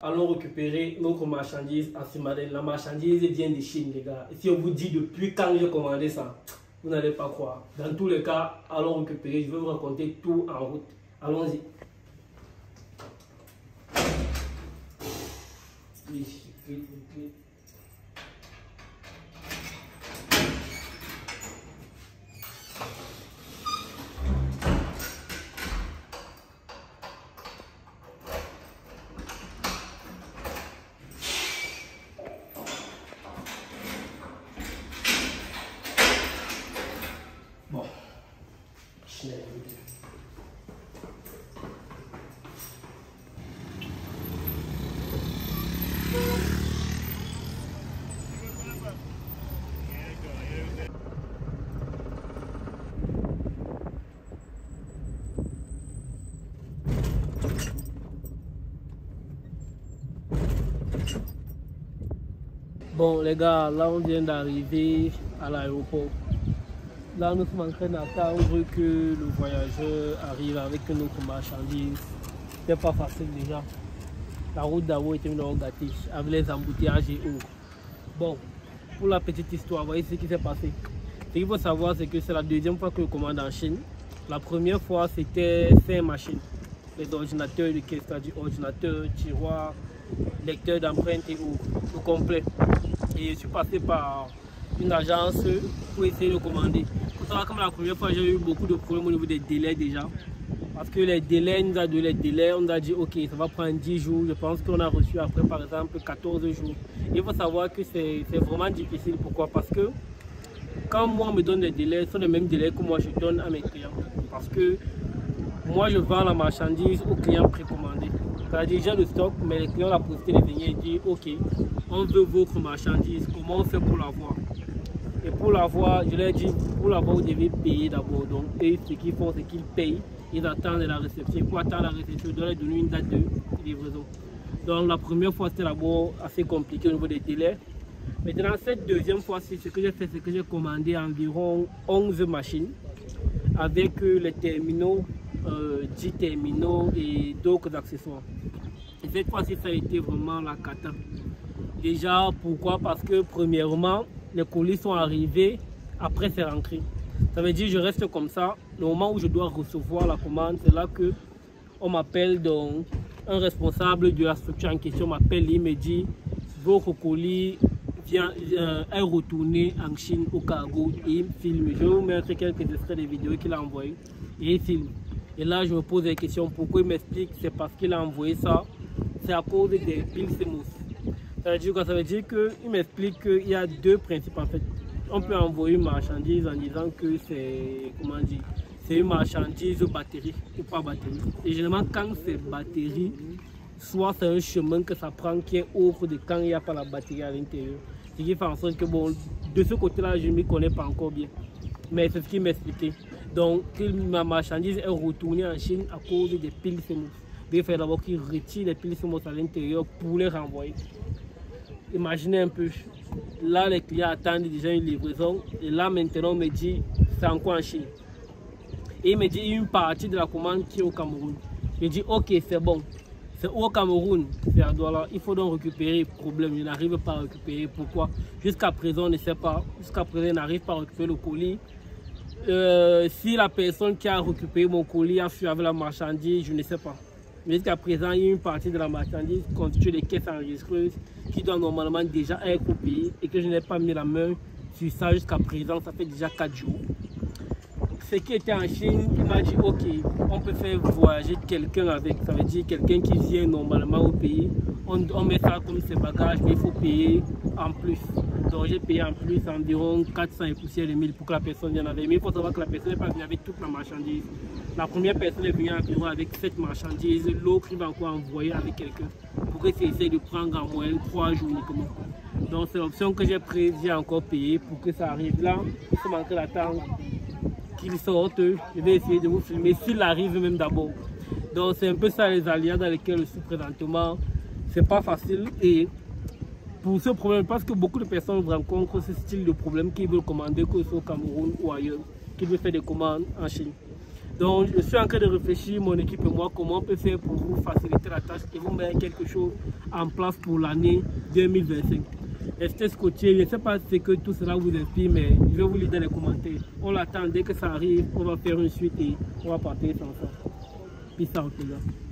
Allons récupérer notre marchandise à Simadel. La marchandise vient de Chine, les gars. Et si on vous dit depuis quand j'ai commandé ça, vous n'allez pas croire. Dans tous les cas, allons récupérer. Je vais vous raconter tout en route. Allons-y. Bon, bon les gars, là on vient d'arriver à l'aéroport. Là nous sommes en train d'attendre que le voyageur arrive avec notre marchandise. C'est pas facile déjà. La route d'Abo était une gâtée avec les embouteillages et autres. Bon, pour la petite histoire, voyez ce qui s'est passé. Ce qu'il faut savoir, c'est que c'est la deuxième fois que je commande en Chine. La première fois, c'était 5 machines. Les ordinateurs de caisse, c'est-à-dire ordinateur, tiroir, lecteur d'empreintes et autres, au complet. Et je suis passé par une agence pour essayer de commander. Pour savoir, comme la première fois, j'ai eu beaucoup de problèmes au niveau des délais déjà. Parce que les délais, nous a donné les délais, on a dit ok, ça va prendre 10 jours. Je pense qu'on a reçu après par exemple 14 jours. Il faut savoir que c'est vraiment difficile. Pourquoi? Parce que quand moi on me donne des délais, ce sont les mêmes délais que moi je donne à mes clients. Parce que moi je vends la marchandise aux clients précommandés. C'est-à-dire j'ai le stock, mais les clients ont la possibilité de venir et dire ok, on veut votre marchandise, comment on fait pour l'avoir? Et pour l'avoir, je leur ai dit, pour l'avoir vous devez payer d'abord. Donc et ce qu'ils font, c'est qu'ils payent. Ils attendent la réception. Pour attendre la réception, je dois leur donner une date de livraison. Donc la première fois, c'était d'abord assez compliqué au niveau des délais. Maintenant, cette deuxième fois-ci, ce que j'ai fait, c'est que j'ai commandé environ 11 machines avec les terminaux, 10 terminaux et d'autres accessoires. Et cette fois-ci, ça a été vraiment la cata. Déjà, pourquoi? Parce que premièrement, les colis sont arrivés après ces rentrées. Ça veut dire que je reste comme ça. Le moment où je dois recevoir la commande, c'est là que on m'appelle, donc un responsable de la structure en question m'appelle, il me dit votre colis est retourné en Chine au cargo et il me filme. Je vais vous mettre quelques extraits des vidéos qu'il a envoyées et il filme. Et là je me pose la question pourquoi il m'explique, c'est parce qu'il a envoyé ça, c'est à cause des piles CMOS. Ça veut dire qu'il m'explique qu'il y a deux principes en fait. On peut envoyer une marchandise en disant que c'est, comment dire, c'est une marchandise batterie ou pas batterie. Et généralement, quand c'est batterie, soit c'est un chemin que ça prend qui est autre de quand il n'y a pas la batterie à l'intérieur. Ce qui fait en sorte que, bon, de ce côté-là, je ne m'y connais pas encore bien. Mais c'est ce qu'il m'expliquait. Donc, ma marchandise est retournée en Chine à cause des piles CMOS. Il faut d'abord qu'il retire les piles CMOS à l'intérieur pour les renvoyer. Imaginez un peu, là les clients attendent déjà une livraison et là maintenant on me dit c'est encore en Chine. Et il me dit une partie de la commande qui est au Cameroun. Je dis ok c'est bon, c'est au Cameroun, c'est à Douala, il faut donc récupérer. Problème, je n'arrive pas à récupérer. Pourquoi? Jusqu'à présent on ne sait pas, jusqu'à présent je n'arrive pas à récupérer le colis. Si la personne qui a récupéré mon colis a fui avec la marchandise, je ne sais pas. Jusqu'à présent, il y a une partie de la marchandise constituée des caisses enregistreuses qui doit normalement déjà être payée et que je n'ai pas mis la main sur ça jusqu'à présent. Ça fait déjà 4 jours. Ce qui était en Chine, il m'a dit ok, on peut faire voyager quelqu'un avec. Ça veut dire quelqu'un qui vient normalement au pays. On met ça comme ses bagages, mais il faut payer en plus. Donc j'ai payé en plus environ 400 et poussières de 1000 pour que la personne vienne avec. Mais il faut savoir que la personne n'est pas venue avec toute la marchandise. La première personne est venue environ avec cette marchandise, l'autre il va encore envoyer avec quelqu'un pour essayer de prendre en moyenne 3 jours uniquement. Donc c'est l'option que j'ai prise, j'ai encore payé pour que ça arrive là. Il faut manquer d'attendre qu'il sorte. Je vais essayer de vous filmer s'il arrive même d'abord. Donc c'est un peu ça les aléas dans lesquels je suis présentement. C'est pas facile et pour ce problème, parce que beaucoup de personnes rencontrent ce style de problème qui veulent commander que ce soit au Cameroun ou ailleurs, qui veulent faire des commandes en Chine. Donc, je suis en train de réfléchir, mon équipe et moi, comment on peut faire pour vous faciliter la tâche et vous mettre quelque chose en place pour l'année 2025. Restez scotché, je ne sais pas si que tout cela vous inspire, mais je vais vous lire dans les commentaires. On l'attend, dès que ça arrive, on va faire une suite et on va partir ensemble. Peace out, les gars.